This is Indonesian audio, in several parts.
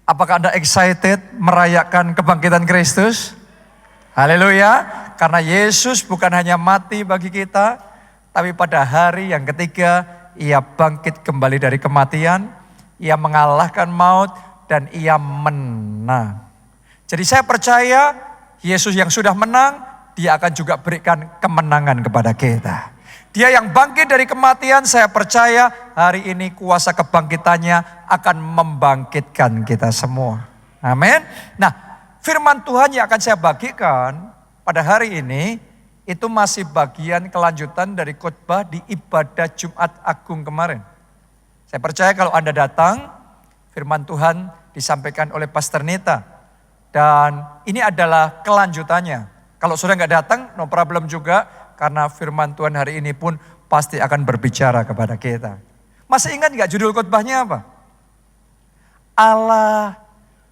Apakah Anda excited merayakan kebangkitan Kristus? Haleluya. Karena Yesus bukan hanya mati bagi kita, tapi pada hari yang ketiga Ia bangkit kembali dari kematian, Ia mengalahkan maut, dan Ia menang. Jadi saya percaya Yesus yang sudah menang, Dia akan juga berikan kemenangan kepada kita. Dia yang bangkit dari kematian, saya percaya hari ini kuasa kebangkitannya akan membangkitkan kita semua. Amin. Nah, firman Tuhan yang akan saya bagikan pada hari ini, itu masih bagian kelanjutan dari khotbah di ibadah Jumat Agung kemarin. Saya percaya kalau Anda datang, firman Tuhan disampaikan oleh Pastor Nita. Dan ini adalah kelanjutannya. Kalau sudah nggak datang, no problem juga. Karena firman Tuhan hari ini pun pasti akan berbicara kepada kita. Masih ingat nggak judul khotbahnya apa? Allah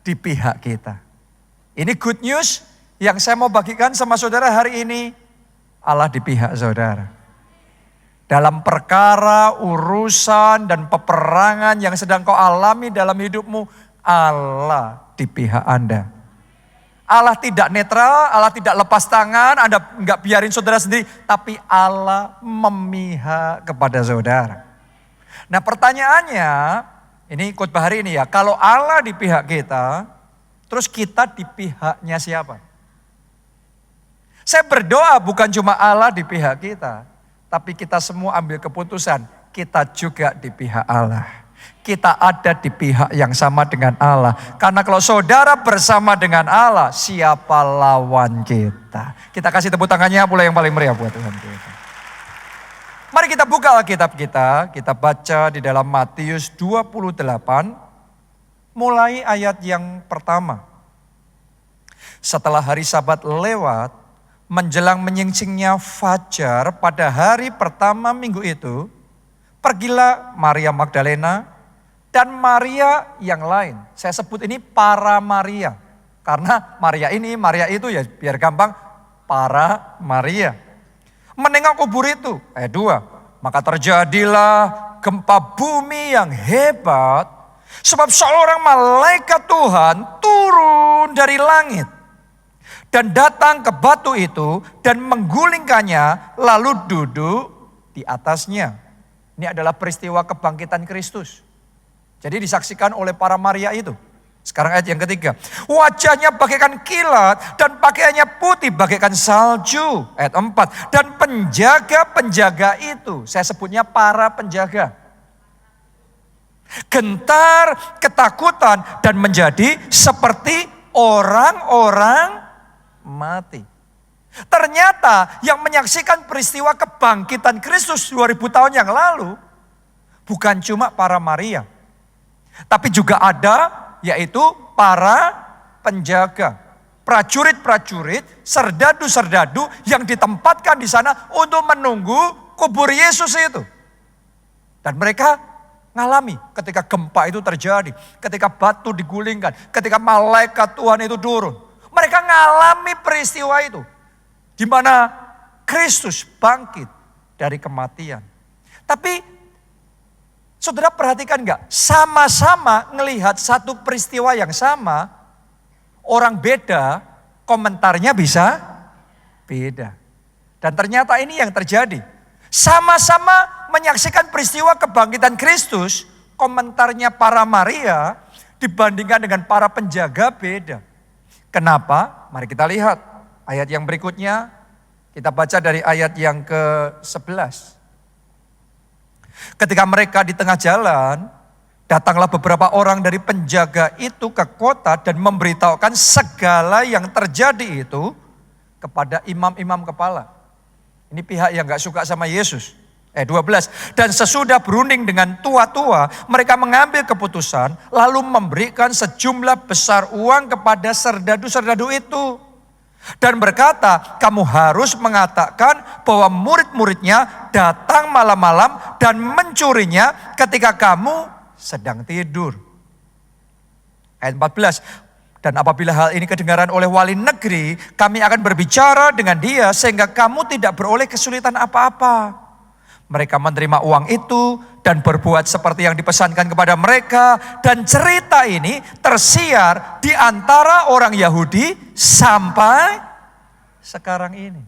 di pihak kita. Ini good news yang saya mau bagikan sama saudara hari ini. Allah di pihak saudara. Dalam perkara, urusan, dan peperangan yang sedang kau alami dalam hidupmu, Allah di pihak Anda. Allah tidak netral, Allah tidak lepas tangan, Anda enggak biarin saudara sendiri, tapi Allah memihak kepada saudara. Nah pertanyaannya, ini khotbah hari ini ya, kalau Allah di pihak kita, terus kita di pihaknya siapa? Saya berdoa bukan cuma Allah di pihak kita, tapi kita semua ambil keputusan, kita juga di pihak Allah. Kita ada di pihak yang sama dengan Allah. Karena kalau saudara bersama dengan Allah, siapa lawan kita? Kita kasih tepuk tangannya pula yang paling meriah buat Tuhan kita. Mari kita buka Alkitab kita baca di dalam Matius 28, mulai ayat yang pertama. Setelah hari Sabat lewat, menjelang menyingsingnya fajar pada hari pertama minggu itu, pergilah Maria Magdalena dan Maria yang lain. Saya sebut ini para Maria. Karena Maria ini, Maria itu ya biar gampang, para Maria. Menengok kubur itu, ayat 2. Maka terjadilah gempa bumi yang hebat, sebab seorang malaikat Tuhan turun dari langit dan datang ke batu itu dan menggulingkannya lalu duduk di atasnya. Ini adalah peristiwa kebangkitan Kristus. Jadi disaksikan oleh para Maria itu. Sekarang ayat yang ketiga. Wajahnya bagaikan kilat dan pakaiannya putih bagaikan salju. Ayat 4. Dan penjaga-penjaga itu, saya sebutnya para penjaga, gentar, ketakutan dan menjadi seperti orang-orang mati. Ternyata yang menyaksikan peristiwa kebangkitan Kristus 2000 tahun yang lalu bukan cuma para Maria, tapi juga ada yaitu para penjaga, prajurit-prajurit, serdadu-serdadu yang ditempatkan di sana untuk menunggu kubur Yesus itu. Dan mereka ngalami ketika gempa itu terjadi, ketika batu digulingkan, ketika malaikat Tuhan itu turun. Mereka ngalami peristiwa itu, di mana Kristus bangkit dari kematian. Tapi saudara perhatikan enggak? Sama-sama ngelihat satu peristiwa yang sama, orang beda, komentarnya bisa beda. Dan ternyata ini yang terjadi. Sama-sama menyaksikan peristiwa kebangkitan Kristus, komentarnya para Maria dibandingkan dengan para penjaga beda. Kenapa? Mari kita lihat ayat yang berikutnya. Kita baca dari ayat yang ke-11. Ketika mereka di tengah jalan, datanglah beberapa orang dari penjaga itu ke kota dan memberitahukan segala yang terjadi itu kepada imam-imam kepala. Ini pihak yang gak suka sama Yesus. 12. Dan sesudah berunding dengan tua-tua, mereka mengambil keputusan lalu memberikan sejumlah besar uang kepada serdadu-serdadu itu. Dan berkata, kamu harus mengatakan bahwa murid-muridnya datang malam-malam dan mencurinya ketika kamu sedang tidur. Ayat 14. Dan apabila hal ini kedengaran oleh wali negeri, kami akan berbicara dengan dia sehingga kamu tidak beroleh kesulitan apa-apa. Mereka menerima uang itu dan berbuat seperti yang dipesankan kepada mereka. Dan cerita ini tersiar di antara orang Yahudi sampai sekarang ini.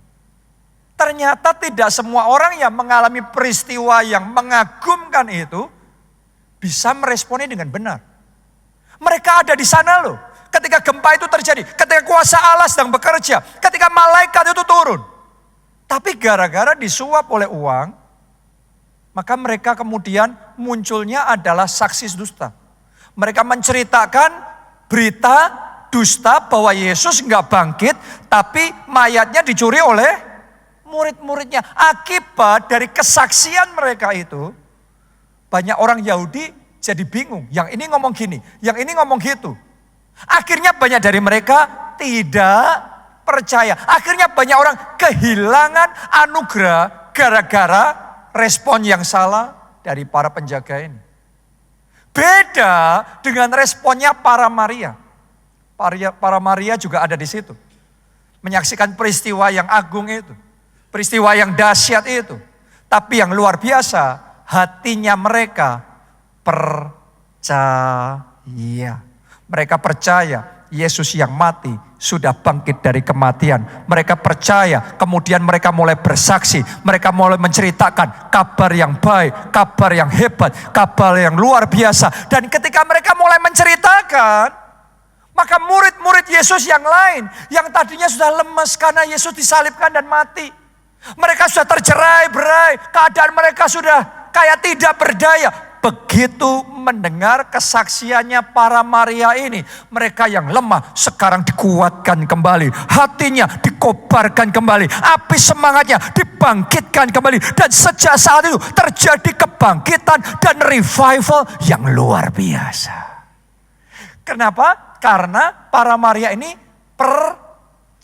Ternyata tidak semua orang yang mengalami peristiwa yang mengagumkan itu bisa meresponnya dengan benar. Mereka ada di sana loh. Ketika gempa itu terjadi, ketika kuasa Allah sedang bekerja, ketika malaikat itu turun. Tapi gara-gara disuap oleh uang, maka mereka kemudian munculnya adalah saksi dusta. Mereka menceritakan berita dusta bahwa Yesus enggak bangkit, tapi mayatnya dicuri oleh murid-muridnya. Akibat dari kesaksian mereka itu, banyak orang Yahudi jadi bingung. Yang ini ngomong gini, yang ini ngomong gitu. Akhirnya banyak dari mereka tidak percaya. Akhirnya banyak orang kehilangan anugerah gara-gara respon yang salah dari para penjaga ini. Beda dengan responnya para Maria. Para Maria juga ada di situ. Menyaksikan peristiwa yang agung itu. Peristiwa yang dahsyat itu. Tapi yang luar biasa, hatinya mereka percaya. Mereka percaya Yesus yang mati sudah bangkit dari kematian. Mereka percaya, kemudian mereka mulai bersaksi. Mereka mulai menceritakan kabar yang baik, kabar yang hebat, kabar yang luar biasa. Dan ketika mereka mulai menceritakan, maka murid-murid Yesus yang lain, yang tadinya sudah lemas karena Yesus disalibkan dan mati. Mereka sudah tercerai-berai, keadaan mereka sudah kayak tidak berdaya. Begitu mendengar kesaksiannya para Maria ini, mereka yang lemah sekarang dikuatkan kembali. Hatinya dikobarkan kembali. Api semangatnya dibangkitkan kembali. Dan sejak saat itu terjadi kebangkitan dan revival yang luar biasa. Kenapa? Karena para Maria ini percaya.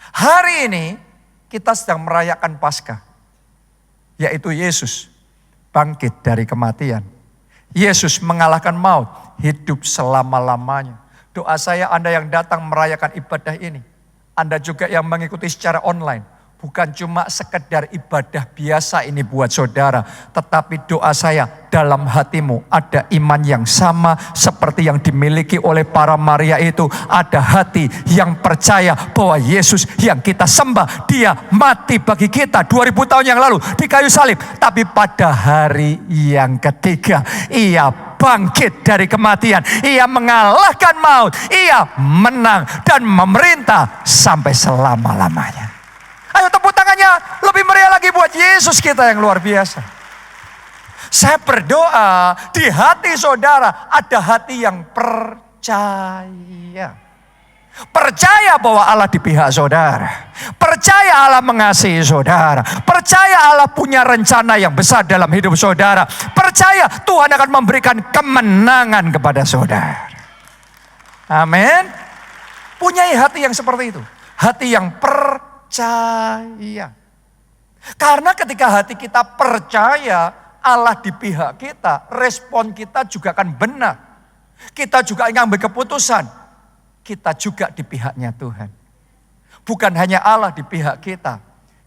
Hari ini kita sedang merayakan Paskah, yaitu Yesus bangkit dari kematian. Yesus mengalahkan maut, hidup selama-lamanya. Doa saya Anda yang datang merayakan ibadah ini, Anda juga yang mengikuti secara online, bukan cuma sekedar ibadah biasa ini buat saudara, tetapi doa saya dalam hatimu ada iman yang sama seperti yang dimiliki oleh para Maria itu. Ada hati yang percaya bahwa Yesus yang kita sembah, dia mati bagi kita 2000 tahun yang lalu di kayu salib. Tapi pada hari yang ketiga, ia bangkit dari kematian. Ia mengalahkan maut, ia menang dan memerintah sampai selama-lamanya. Ayo tepuk tangannya lebih meriah lagi buat Yesus kita yang luar biasa. Saya berdoa di hati saudara ada hati yang percaya. Percaya bahwa Allah di pihak saudara. Percaya Allah mengasihi saudara. Percaya Allah punya rencana yang besar dalam hidup saudara. Percaya Tuhan akan memberikan kemenangan kepada saudara. Amin. Punyai hati yang seperti itu. Hati yang percaya. Karena ketika hati kita percaya Allah di pihak kita, respon kita juga akan benar. Kita juga mengambil keputusan. Kita juga di pihaknya Tuhan. Bukan hanya Allah di pihak kita,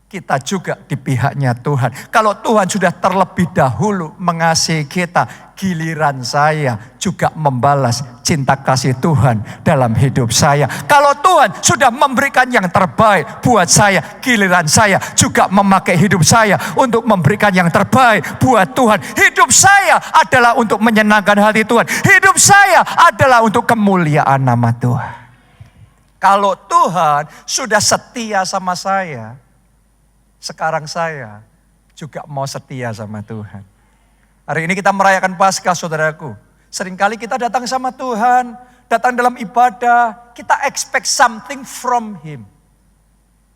kita juga di pihaknya Tuhan. Kalau Tuhan sudah terlebih dahulu mengasihi kita, giliran saya juga membalas cinta kasih Tuhan dalam hidup saya. Kalau Tuhan sudah memberikan yang terbaik buat saya, giliran saya juga memakai hidup saya untuk memberikan yang terbaik buat Tuhan. Hidup saya adalah untuk menyenangkan hati Tuhan. Hidup saya adalah untuk kemuliaan nama Tuhan. Kalau Tuhan sudah setia sama saya, sekarang saya juga mau setia sama Tuhan. Hari ini kita merayakan Paskah saudaraku. Seringkali kita datang sama Tuhan, datang dalam ibadah, kita expect something from Him.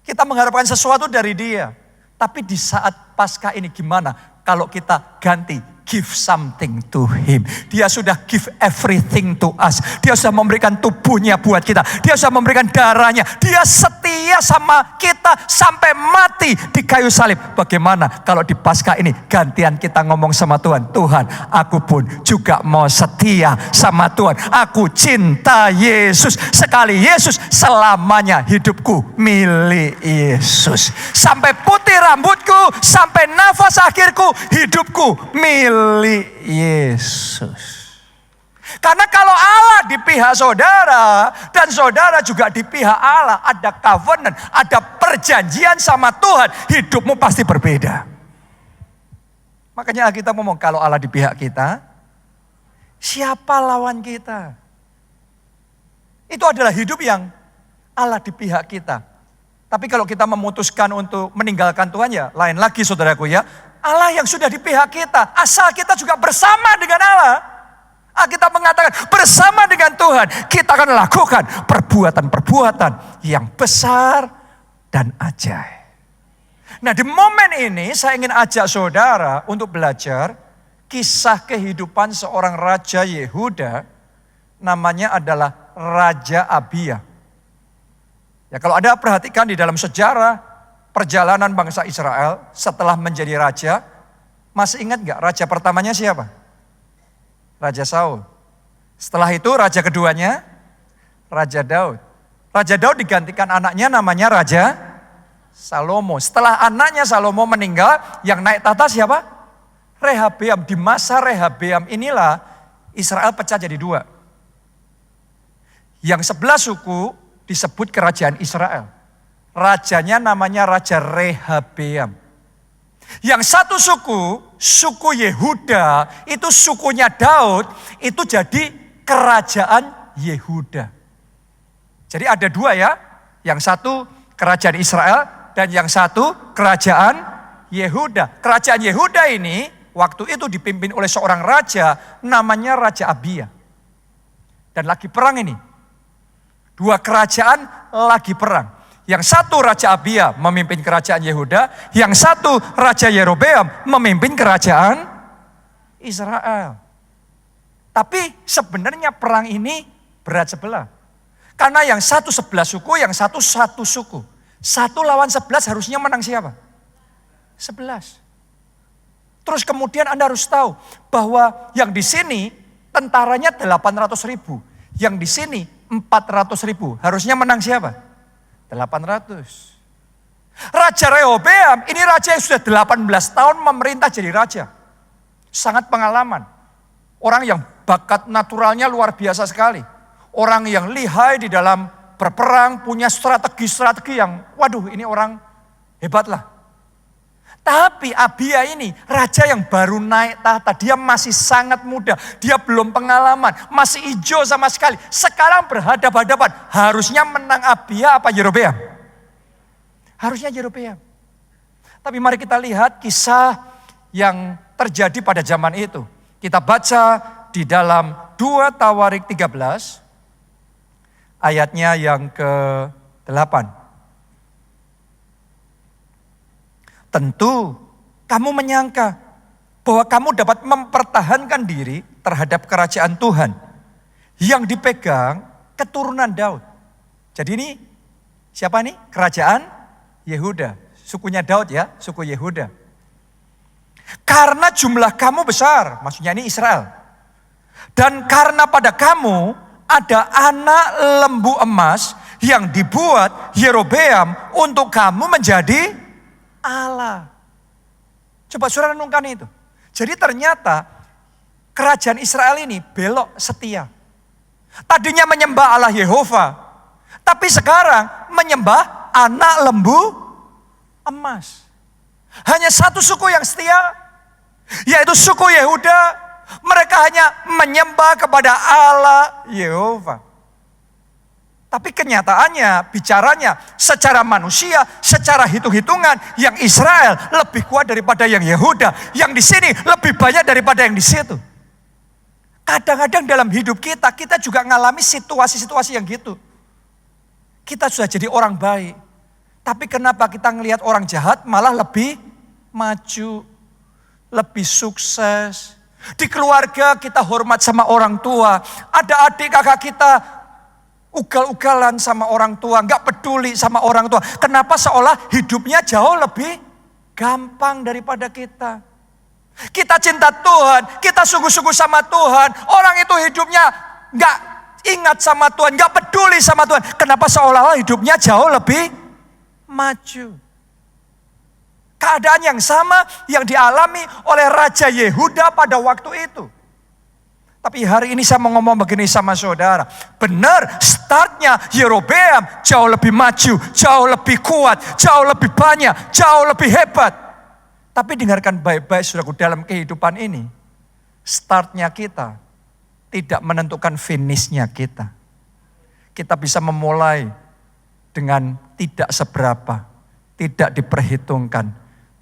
Kita mengharapkan sesuatu dari Dia. Tapi di saat Paskah ini gimana kalau kita ganti give something to him. Dia sudah give everything to us. Dia sudah memberikan tubuhnya buat kita. Dia sudah memberikan darahnya. Dia setia sama kita sampai mati di kayu salib. Bagaimana kalau di Paskah ini gantian kita ngomong sama Tuhan, Tuhan, aku pun juga mau setia sama Tuhan. Aku cinta Yesus. Sekali Yesus, selamanya hidupku milik Yesus. Sampai putih rambutku, sampai nafas akhirku, hidupku milik Yesus. Karena kalau Allah di pihak saudara dan saudara juga di pihak Allah, ada covenant, ada perjanjian sama Tuhan, hidupmu pasti berbeda. Makanya kita ngomong kalau Allah di pihak kita, siapa lawan kita? Itu adalah hidup yang Allah di pihak kita. Tapi kalau kita memutuskan untuk meninggalkan Tuhan, ya lain lagi saudaraku ya. Allah yang sudah di pihak kita, asal kita juga bersama dengan Allah. Kita mengatakan bersama dengan Tuhan, kita akan lakukan perbuatan-perbuatan yang besar dan ajaib. Nah, di momen ini saya ingin ajak saudara untuk belajar kisah kehidupan seorang raja Yehuda, namanya adalah Raja Abia. Ya, kalau Anda perhatikan di dalam sejarah perjalanan bangsa Israel setelah menjadi raja, masih ingat gak raja pertamanya siapa? Raja Saul. Setelah itu raja keduanya, Raja Daud. Raja Daud digantikan anaknya namanya Raja Salomo. Setelah anaknya Salomo meninggal, yang naik tahta siapa? Rehabeam. Di masa Rehabeam inilah Israel pecah jadi dua. Yang 11 suku disebut kerajaan Israel. Rajanya namanya Raja Rehabeam. Yang satu suku Yehuda, itu sukunya Daud, itu jadi kerajaan Yehuda. Jadi ada dua ya, yang satu kerajaan Israel dan yang satu kerajaan Yehuda. Kerajaan Yehuda ini waktu itu dipimpin oleh seorang raja namanya Raja Abia. Dan lagi perang ini. Dua kerajaan lagi perang. Yang satu Raja Abia memimpin kerajaan Yehuda, yang satu Raja Yerobeam memimpin kerajaan Israel. Tapi sebenarnya perang ini berat sebelah. Karena yang satu 11 suku, yang satu suku. 1 lawan 11 harusnya menang siapa? 11. Terus kemudian Anda harus tahu bahwa yang di sini tentaranya 800.000. Yang di sini 400.000. Harusnya menang siapa? 800. Raja Rehobeam ini raja yang sudah 18 tahun memerintah jadi raja. Sangat pengalaman. Orang yang bakat naturalnya luar biasa sekali. Orang yang lihai di dalam berperang, punya strategi-strategi yang waduh ini orang hebat lah. Tapi Abia ini raja yang baru naik tahta, dia masih sangat muda, dia belum pengalaman, masih hijau sama sekali. Sekarang berhadapan-hadapan, harusnya menang Abia apa Yerobeam? Harusnya Yerobeam. Tapi mari kita lihat kisah yang terjadi pada zaman itu. Kita baca di dalam 2 Tawarik 13, ayatnya yang ke-8. Tentu kamu menyangka bahwa kamu dapat mempertahankan diri terhadap kerajaan Tuhan yang dipegang keturunan Daud. Jadi ini siapa nih? Kerajaan Yehuda. Sukunya Daud ya, suku Yehuda. Karena jumlah kamu besar, maksudnya ini Israel. Dan karena pada kamu ada anak lembu emas yang dibuat Yerobeam untuk kamu menjadi Allah. Coba saudara renungkan itu. Jadi ternyata kerajaan Israel ini belok setia. Tadinya menyembah Allah Yehova. Tapi sekarang menyembah anak lembu emas. Hanya satu suku yang setia, yaitu suku Yehuda. Mereka hanya menyembah kepada Allah Yehova. Tapi kenyataannya, bicaranya secara manusia, secara hitung-hitungan, yang Israel lebih kuat daripada yang Yehuda. Yang di sini lebih banyak daripada yang di situ. Kadang-kadang dalam hidup kita, kita juga mengalami situasi-situasi yang gitu. Kita sudah jadi orang baik. Tapi kenapa kita ngelihat orang jahat malah lebih maju, lebih sukses, Di keluarga kita hormat sama orang tua. Ada adik kakak kita ugal-ugalan sama orang tua, nggak peduli sama orang tua. Kenapa seolah hidupnya jauh lebih gampang daripada kita? Kita cinta Tuhan, kita sungguh-sungguh sama Tuhan. Orang itu hidupnya nggak ingat sama Tuhan, nggak peduli sama Tuhan. Kenapa seolah-olah hidupnya jauh lebih maju? Keadaan yang sama yang dialami oleh Raja Yehuda pada waktu itu. Tapi hari ini saya mau ngomong begini sama saudara. Benar, startnya Yerobeam jauh lebih maju, jauh lebih kuat, jauh lebih banyak, jauh lebih hebat. Tapi dengarkan baik-baik saudaraku, dalam kehidupan ini, startnya kita tidak menentukan finishnya kita. Kita bisa memulai dengan tidak seberapa, tidak diperhitungkan.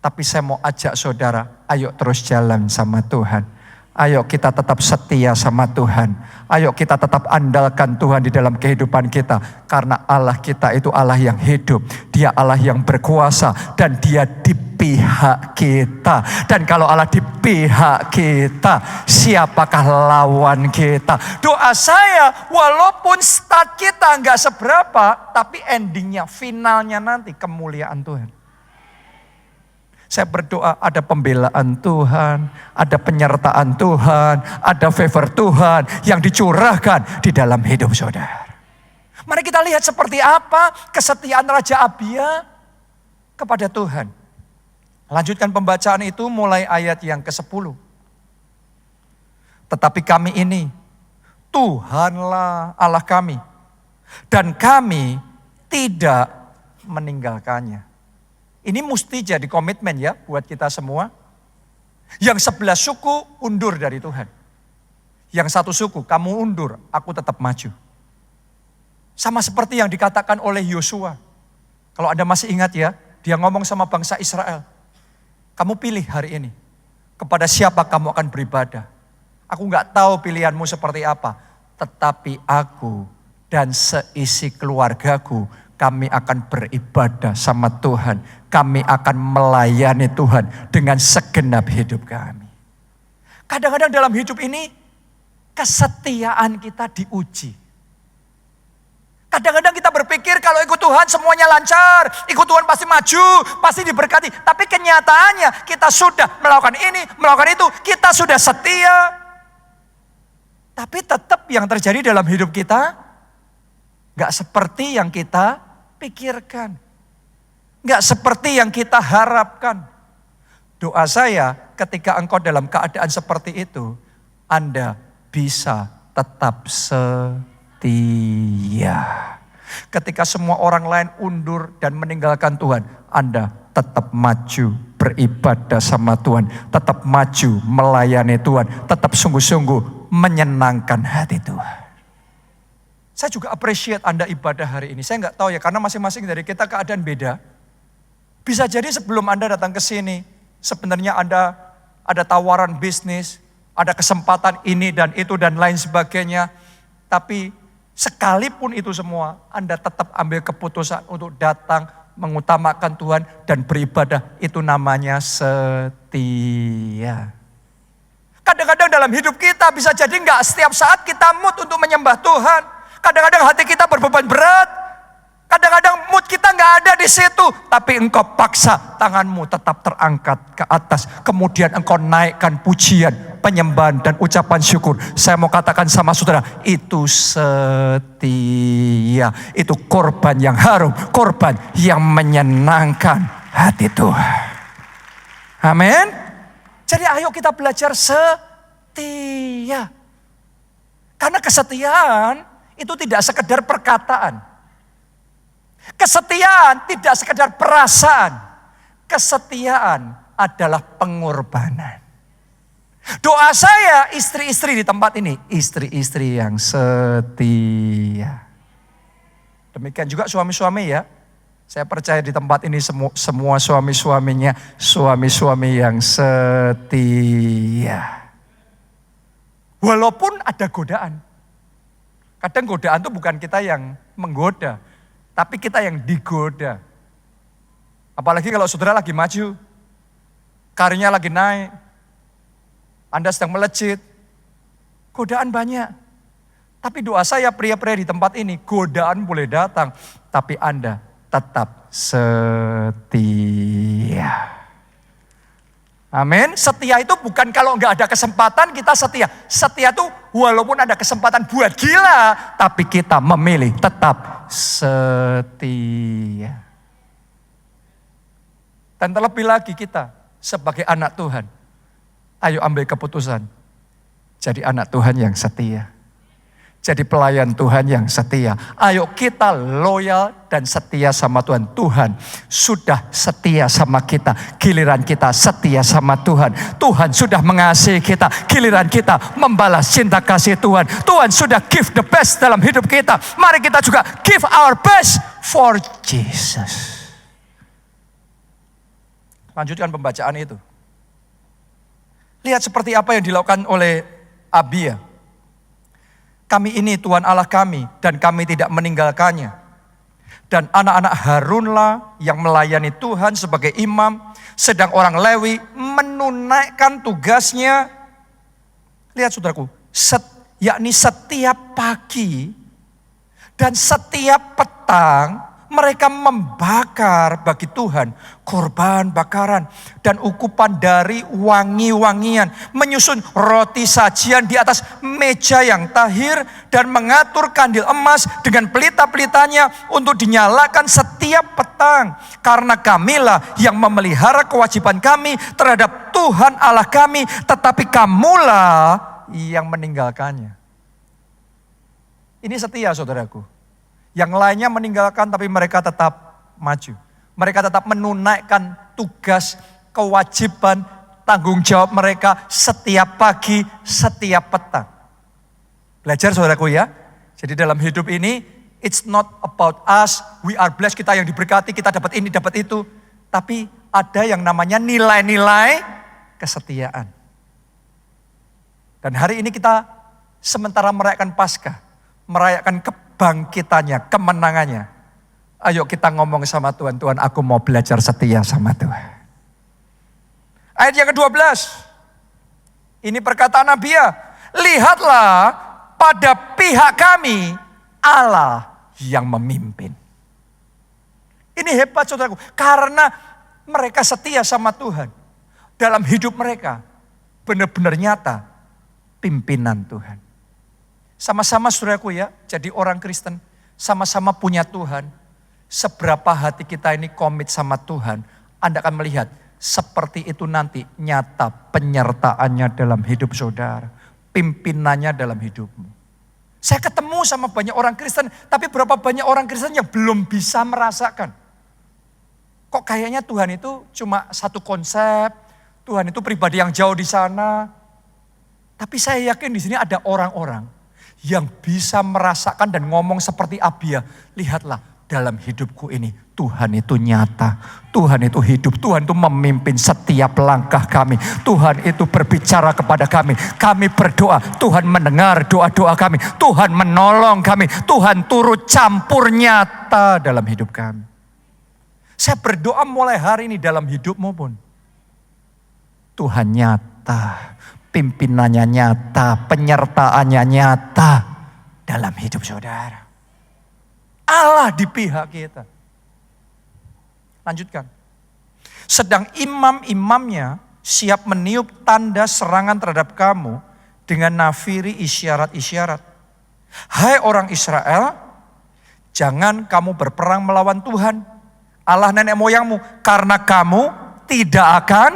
Tapi saya mau ajak saudara, ayo terus jalan sama Tuhan. Ayo kita tetap setia sama Tuhan. Ayo kita tetap andalkan Tuhan di dalam kehidupan kita. Karena Allah kita itu Allah yang hidup. Dia Allah yang berkuasa. Dan dia di pihak kita. Dan kalau Allah di pihak kita, siapakah lawan kita? Doa saya, walaupun start kita nggak seberapa, tapi endingnya, finalnya nanti kemuliaan Tuhan. Saya berdoa ada pembelaan Tuhan, ada penyertaan Tuhan, ada favor Tuhan yang dicurahkan di dalam hidup saudara. Mari kita lihat seperti apa kesetiaan Raja Abia kepada Tuhan. Lanjutkan pembacaan itu mulai ayat yang ke-10. Tetapi kami ini, Tuhanlah Allah kami, dan kami tidak meninggalkannya. Ini mesti jadi komitmen ya buat kita semua. Yang 11 suku undur dari Tuhan. Yang satu suku, kamu undur, aku tetap maju. Sama seperti yang dikatakan oleh Yosua. Kalau Anda masih ingat ya, dia ngomong sama bangsa Israel. Kamu pilih hari ini, kepada siapa kamu akan beribadah. Aku gak tahu pilihanmu seperti apa. Tetapi aku dan seisi keluargaku, kami akan beribadah sama Tuhan. Kami akan melayani Tuhan dengan segenap hidup kami. Kadang-kadang dalam hidup ini, kesetiaan kita diuji. Kadang-kadang kita berpikir kalau ikut Tuhan semuanya lancar. Ikut Tuhan pasti maju, pasti diberkati. Tapi kenyataannya kita sudah melakukan ini, melakukan itu. Kita sudah setia. Tapi tetap yang terjadi dalam hidup kita gak seperti yang kita pikirkan. Gak seperti yang kita harapkan. Doa saya ketika engkau dalam keadaan seperti itu, Anda bisa tetap setia. Ketika semua orang lain undur dan meninggalkan Tuhan, Anda tetap maju beribadah sama Tuhan. Tetap maju melayani Tuhan. Tetap sungguh-sungguh menyenangkan hati Tuhan. Saya juga appreciate Anda ibadah hari ini. Saya nggak tahu ya, karena masing-masing dari kita keadaan beda. Bisa jadi sebelum Anda datang ke sini, sebenarnya Anda ada tawaran bisnis, ada kesempatan ini dan itu dan lain sebagainya. Tapi sekalipun itu semua, Anda tetap ambil keputusan untuk datang, mengutamakan Tuhan dan beribadah. Itu namanya setia. Kadang-kadang dalam hidup kita bisa jadi nggak setiap saat kita mood untuk menyembah Tuhan. Kadang-kadang hati kita berbeban berat. Kadang-kadang mood kita nggak ada di situ. Tapi engkau paksa tanganmu tetap terangkat ke atas. Kemudian engkau naikkan pujian, penyembahan dan ucapan syukur. Saya mau katakan sama saudara, itu setia. Itu korban yang harum. Korban yang menyenangkan hati Tuhan. Amin. Jadi ayo kita belajar setia. Karena kesetiaan itu tidak sekedar perkataan. Kesetiaan tidak sekedar perasaan. Kesetiaan adalah pengorbanan. Doa saya istri-istri di tempat ini, istri-istri yang setia. Demikian juga suami-suami ya. Saya percaya di tempat ini semua suami-suaminya suami-suami yang setia. Walaupun ada godaan. Kadang godaan itu bukan kita yang menggoda, tapi kita yang digoda. Apalagi kalau saudara lagi maju, karirnya lagi naik, Anda sedang melejit. Godaan banyak. Tapi doa saya pria-pria di tempat ini, godaan boleh datang. Tapi Anda tetap setia. Amin. Setia itu bukan kalau nggak ada kesempatan kita setia. Setia itu walaupun ada kesempatan buat gila, tapi kita memilih tetap setia. Dan terlebih lagi kita sebagai anak Tuhan, ayo ambil keputusan. Jadi anak Tuhan yang setia. Jadi pelayan Tuhan yang setia. Ayo kita loyal dan setia sama Tuhan. Tuhan sudah setia sama kita. Giliran kita setia sama Tuhan. Tuhan sudah mengasihi kita. Giliran kita membalas cinta kasih Tuhan. Tuhan sudah give the best dalam hidup kita. Mari kita juga give our best for Jesus. Lanjutkan pembacaan itu. Lihat seperti apa yang dilakukan oleh Abia. Kami ini Tuhan Allah kami dan kami tidak meninggalkannya. Dan anak-anak Harunlah yang melayani Tuhan sebagai imam. Sedang orang Lewi menunaikan tugasnya. Lihat saudaraku, yakni setiap pagi dan setiap petang mereka membakar bagi Tuhan korban bakaran dan ukupan dari wangi-wangian. Menyusun roti sajian di atas meja yang tahir dan mengatur kandil emas dengan pelita-pelitanya untuk dinyalakan setiap petang. Karena kamilah yang memelihara kewajiban kami terhadap Tuhan Allah kami, tetapi kamulah yang meninggalkannya. Ini setia saudaraku. Yang lainnya meninggalkan tapi mereka tetap maju. Mereka tetap menunaikan tugas, kewajiban, tanggung jawab mereka setiap pagi, setiap petang. Belajar saudaraku ya. Jadi dalam hidup ini, it's not about us, we are blessed, kita yang diberkati, kita dapat ini, dapat itu. Tapi ada yang namanya nilai-nilai kesetiaan. Dan hari ini kita sementara merayakan Paskah, merayakan kebangkitannya, kemenangannya. Ayo kita ngomong sama Tuhan, Tuhan aku mau belajar setia sama Tuhan. Ayat yang ke-12. Ini perkataan Abia. Lihatlah pada pihak kami Allah yang memimpin. Ini hebat saudaraku. Karena mereka setia sama Tuhan. Dalam hidup mereka benar-benar nyata pimpinan Tuhan. Sama-sama saudaraku ya, jadi orang Kristen, sama-sama punya Tuhan. Seberapa hati kita ini komit sama Tuhan, Anda akan melihat seperti itu nanti nyata penyertaannya dalam hidup saudara. Pimpinannya dalam hidupmu. Saya ketemu sama banyak orang Kristen, tapi berapa banyak orang Kristen yang belum bisa merasakan. Kok kayaknya Tuhan itu cuma satu konsep, Tuhan itu pribadi yang jauh di sana. Tapi saya yakin di sini ada orang-orang yang bisa merasakan dan ngomong seperti Abia. Lihatlah dalam hidupku ini Tuhan itu nyata. Tuhan itu hidup. Tuhan itu memimpin setiap langkah kami. Tuhan itu berbicara kepada kami. Kami berdoa. Tuhan mendengar doa-doa kami. Tuhan menolong kami. Tuhan turut campur nyata dalam hidup kami. Saya berdoa mulai hari ini dalam hidupmu pun. Tuhan nyata. Pimpinannya nyata, penyertaannya nyata dalam hidup saudara. Allah di pihak kita. Lanjutkan. Sedang imam-imamnya siap meniup tanda serangan terhadap kamu dengan nafiri isyarat-isyarat. Hai orang Israel, jangan kamu berperang melawan Tuhan, Allah nenek moyangmu, karena kamu tidak akan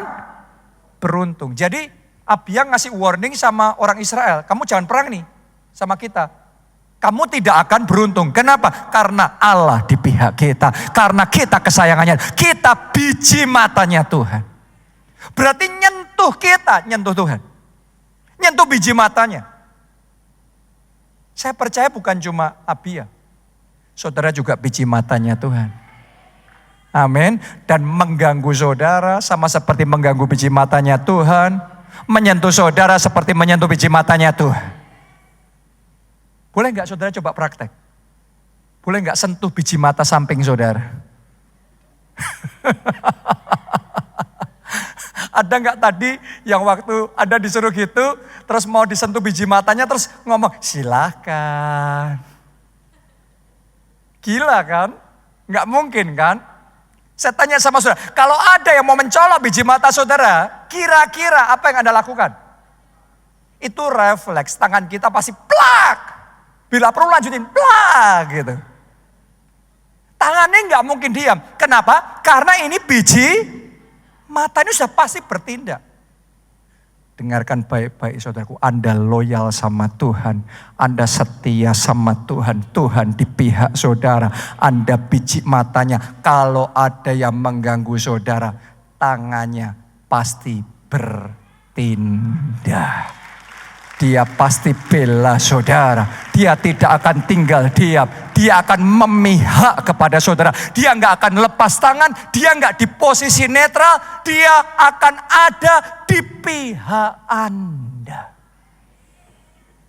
beruntung. Jadi Abia ngasih warning sama orang Israel, kamu jangan perang nih sama kita. Kamu tidak akan beruntung. Kenapa? Karena Allah di pihak kita. Karena kita kesayangannya. Kita biji matanya Tuhan. Berarti nyentuh kita, nyentuh Tuhan. Nyentuh biji matanya. Saya percaya bukan cuma Abia. Saudara juga biji matanya Tuhan. Amin. Dan mengganggu saudara sama seperti mengganggu biji matanya Tuhan. Menyentuh saudara seperti menyentuh biji matanya Tuhan. Boleh enggak saudara coba praktek? Boleh enggak sentuh biji mata samping saudara? Ada nggak tadi yang waktu Anda disuruh gitu, terus mau disentuh biji matanya, terus ngomong, silakan. Gila kan? Nggak mungkin kan? Saya tanya sama saudara, kalau ada yang mau mencolok biji mata saudara, kira-kira apa yang Anda lakukan? Itu refleks, tangan kita pasti plak. Bila perlu lanjutin, plak gitu. Tangannya nggak mungkin diam. Kenapa? Karena ini biji mata ini sudah pasti bertindak. Dengarkan baik-baik saudaraku, Anda loyal sama Tuhan, Anda setia sama Tuhan, Tuhan di pihak saudara, Anda biji matanya. Kalau ada yang mengganggu saudara, tangannya pasti bertindak. Dia pasti bela saudara. Dia tidak akan tinggal diam. Dia akan memihak kepada saudara. Dia nggak akan lepas tangan. Dia nggak di posisi netral. Dia akan ada di pihak Anda.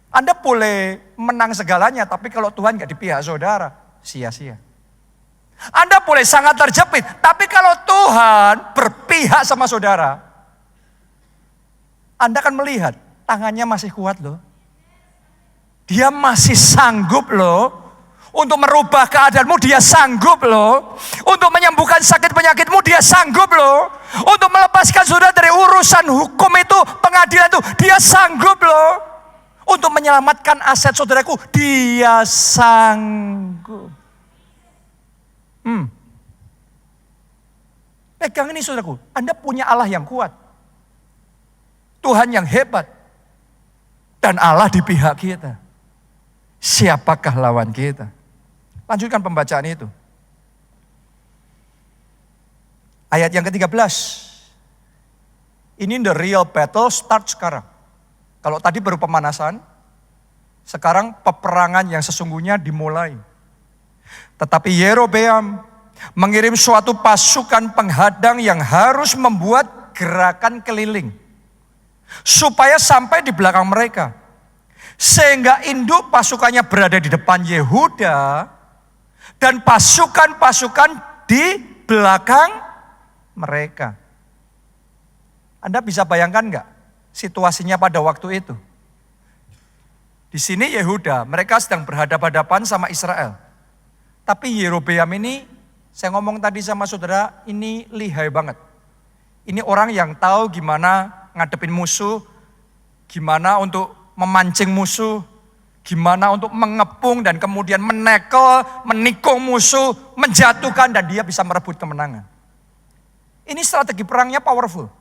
Anda boleh menang segalanya, tapi kalau Tuhan nggak di pihak saudara, sia-sia. Anda boleh sangat terjepit, tapi kalau Tuhan berpihak sama saudara, Anda akan melihat tangannya masih kuat loh. Dia masih sanggup loh. Untuk merubah keadaanmu dia sanggup loh. Untuk menyembuhkan sakit penyakitmu dia sanggup loh. Untuk melepaskan saudara dari urusan hukum itu, pengadilan itu, dia sanggup loh. Untuk menyelamatkan aset saudaraku, dia sanggup. Pegang ini saudaraku, Anda punya Allah yang kuat. Tuhan yang hebat. Dan Allah di pihak kita. Siapakah lawan kita? Lanjutkan pembacaan itu. Ayat yang ke-13. Ini the real battle start sekarang. Kalau tadi baru pemanasan, sekarang peperangan yang sesungguhnya dimulai. Tetapi Yerobeam mengirim suatu pasukan penghadang yang harus membuat gerakan keliling. Supaya sampai di belakang mereka. Sehingga induk pasukannya berada di depan Yehuda. Dan pasukan-pasukan di belakang mereka. Anda bisa bayangkan nggak situasinya pada waktu itu? Di sini Yehuda, mereka sedang berhadapan-hadapan sama Israel. Tapi Yerobeam ini, saya ngomong tadi sama saudara, ini lihai banget. Ini orang yang tahu gimana ngadepin musuh, gimana untuk memancing musuh, gimana untuk mengepung dan kemudian menekel, menikung musuh, menjatuhkan dan dia bisa merebut kemenangan. Ini strategi perangnya powerful.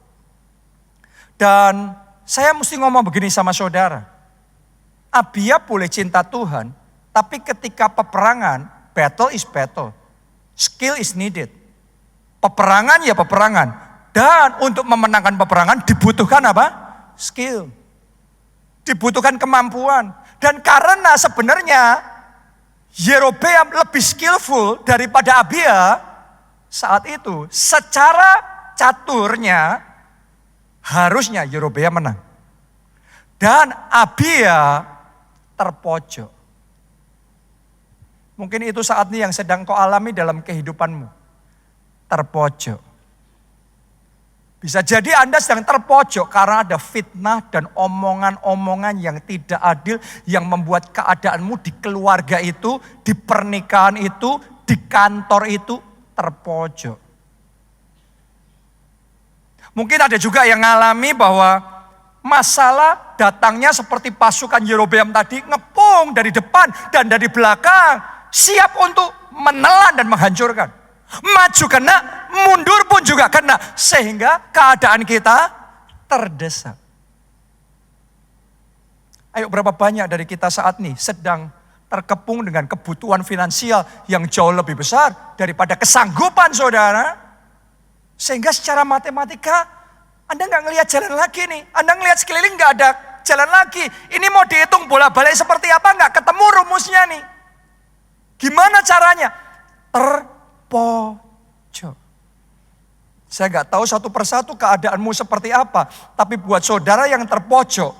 Dan saya mesti ngomong begini sama saudara. Abia boleh cinta Tuhan, tapi ketika peperangan, battle is battle. Skill is needed. Peperangan ya peperangan. Dan untuk memenangkan peperangan dibutuhkan apa? Skill. Dibutuhkan kemampuan. Dan karena sebenarnya Yerobeam lebih skillful daripada Abia saat itu, secara caturnya harusnya Yerobeam menang. Dan Abia terpojok. Mungkin itu saat ini yang sedang kau alami dalam kehidupanmu. Terpojok. Bisa jadi Anda sedang terpojok karena ada fitnah dan omongan-omongan yang tidak adil yang membuat keadaanmu di keluarga itu, di pernikahan itu, di kantor itu terpojok. Mungkin ada juga yang mengalami bahwa masalah datangnya seperti pasukan Yerobeam tadi, ngepung dari depan dan dari belakang, siap untuk menelan dan menghancurkan. Maju kena, mundur pun juga kena. Sehingga keadaan kita terdesak. Ayo, berapa banyak dari kita saat ini sedang terkepung dengan kebutuhan finansial yang jauh lebih besar daripada kesanggupan saudara. Sehingga secara matematika Anda nggak ngelihat jalan lagi nih. Anda ngelihat sekeliling nggak ada jalan lagi. Ini mau dihitung bola-balik seperti apa, nggak ketemu rumusnya nih. Gimana caranya? Terpojok. Saya nggak tahu satu persatu keadaanmu seperti apa. Tapi buat saudara yang terpojok,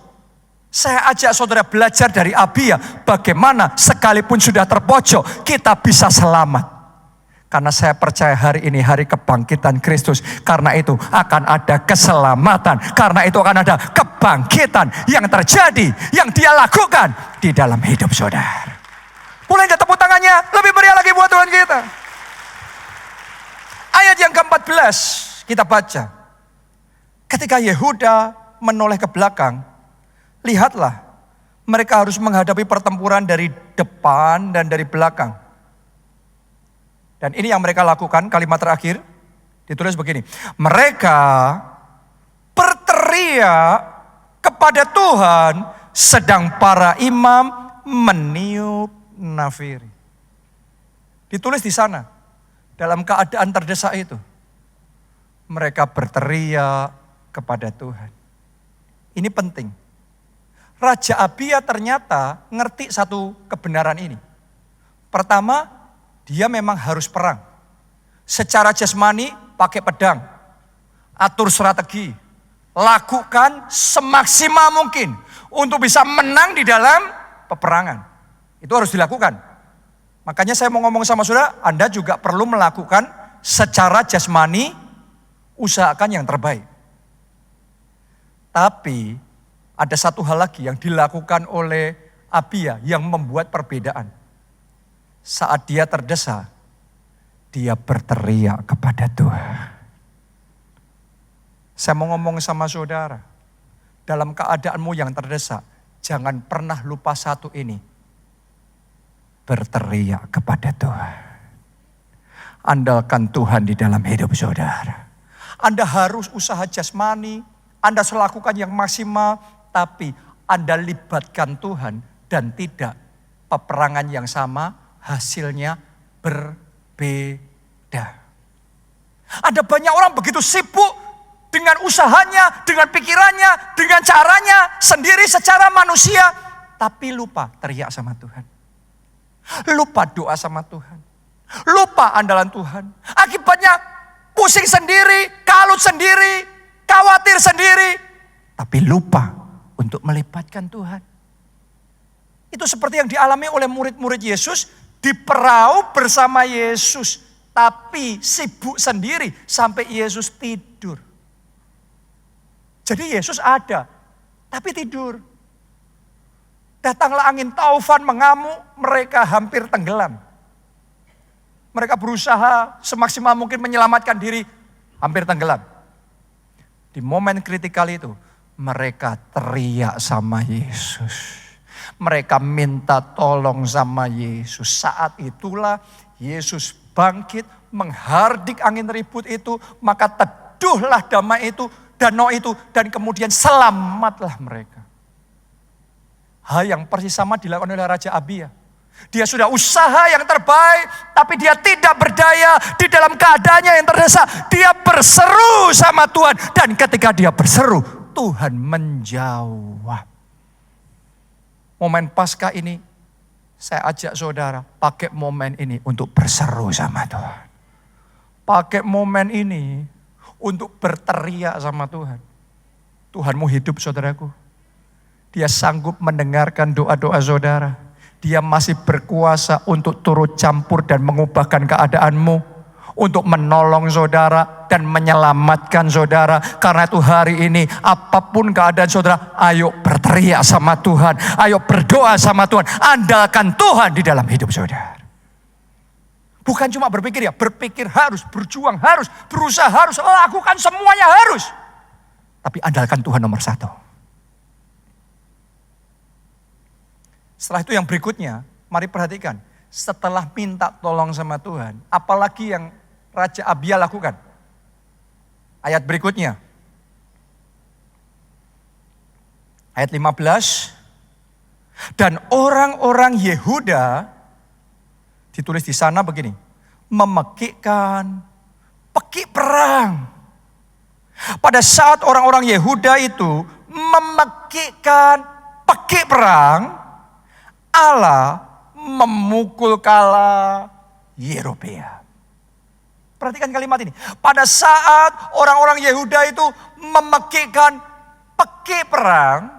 saya ajak saudara belajar dari Abia. Bagaimana sekalipun sudah terpojok, kita bisa selamat. Karena saya percaya hari ini hari kebangkitan Kristus. Karena itu akan ada keselamatan. Karena itu akan ada kebangkitan yang terjadi, yang dia lakukan di dalam hidup saudara. Boleh nggak tepuk tangannya? Lebih meriah lagi buat Tuhan kita. Ayat yang ke-14 kita baca. Ketika Yehuda menoleh ke belakang, lihatlah mereka harus menghadapi pertempuran dari depan dan dari belakang. Dan ini yang mereka lakukan, kalimat terakhir ditulis begini. Mereka berteriak kepada Tuhan sedang para imam meniup nafiri. Ditulis di sana, dalam keadaan terdesak itu. Mereka berteriak kepada Tuhan. Ini penting. Raja Abia ternyata ngerti satu kebenaran ini. Pertama, dia memang harus perang. Secara jasmani pakai pedang. Atur strategi. Lakukan semaksimal mungkin untuk bisa menang di dalam peperangan. Itu harus dilakukan. Makanya saya mau ngomong sama saudara, Anda juga perlu melakukan secara jasmani, usahakan yang terbaik. Tapi ada satu hal lagi yang dilakukan oleh Abia yang membuat perbedaan. Saat dia terdesak, dia berteriak kepada Tuhan. Saya mau ngomong sama saudara, dalam keadaanmu yang terdesak, jangan pernah lupa satu ini. Berteriak kepada Tuhan. Andalkan Tuhan di dalam hidup saudara. Anda harus usaha jasmani, Anda lakukan yang maksimal, tapi Anda libatkan Tuhan dan tidak peperangan yang sama, hasilnya berbeda. Ada banyak orang begitu sibuk dengan usahanya, dengan pikirannya, dengan caranya sendiri secara manusia, tapi lupa teriak sama Tuhan. Lupa doa sama Tuhan. Lupa andalan Tuhan. Akibatnya pusing sendiri, kalut sendiri, khawatir sendiri, tapi lupa untuk melibatkan Tuhan. Itu seperti yang dialami oleh murid-murid Yesus di perahu bersama Yesus, tapi sibuk sendiri sampai Yesus tidur. Jadi Yesus ada, tapi tidur. Datanglah angin taufan mengamuk, mereka hampir tenggelam. Mereka berusaha semaksimal mungkin menyelamatkan diri, hampir tenggelam. Di momen kritikal itu, mereka teriak sama Yesus. Mereka minta tolong sama Yesus. Saat itulah Yesus bangkit, menghardik angin ribut itu, maka teduhlah damai itu, danau itu, dan kemudian selamatlah mereka. Hal yang persis sama dilakukan oleh Raja Abia. Dia sudah usaha yang terbaik, tapi dia tidak berdaya di dalam keadaannya yang terdesak. Dia berseru sama Tuhan, dan ketika dia berseru, Tuhan menjawab. Momen Paskah ini, saya ajak saudara, pakai momen ini untuk berseru sama Tuhan. Pakai momen ini untuk berteriak sama Tuhan. Tuhanmu hidup saudaraku. Dia sanggup mendengarkan doa-doa saudara. Dia masih berkuasa untuk turut campur dan mengubahkan keadaanmu. Untuk menolong saudara dan menyelamatkan saudara. Karena itu hari ini apapun keadaan saudara, ayo berteriak sama Tuhan. Ayo berdoa sama Tuhan. Andalkan Tuhan di dalam hidup saudara. Bukan cuma berpikir ya, berpikir harus, berjuang harus, berusaha harus, lakukan semuanya harus. Tapi andalkan Tuhan nomor satu. Setelah itu yang berikutnya, mari perhatikan. Setelah minta tolong sama Tuhan, apalagi yang Raja Abia lakukan? Ayat berikutnya. Ayat 15. Dan orang-orang Yehuda, ditulis di sana begini, memekikkan pekik perang. Pada saat orang-orang Yehuda itu memekikkan pekik perang, Allah memukul kala Yerobeam. Perhatikan kalimat ini. Pada saat orang-orang Yehuda itu memekikkan pekik perang,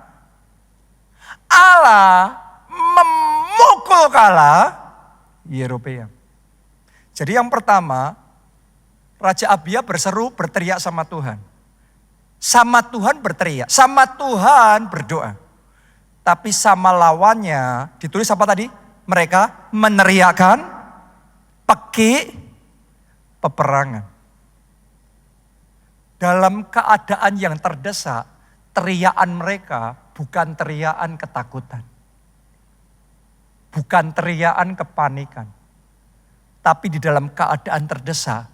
Allah memukul kala Yerobeam. Jadi yang pertama, Raja Abia berteriak sama Tuhan. Sama Tuhan berteriak, sama Tuhan berdoa. Tapi sama lawannya, ditulis apa tadi? Mereka meneriakkan peki peperangan. Dalam keadaan yang terdesak, teriakan mereka bukan teriakan ketakutan. Bukan teriakan kepanikan. Tapi di dalam keadaan terdesak,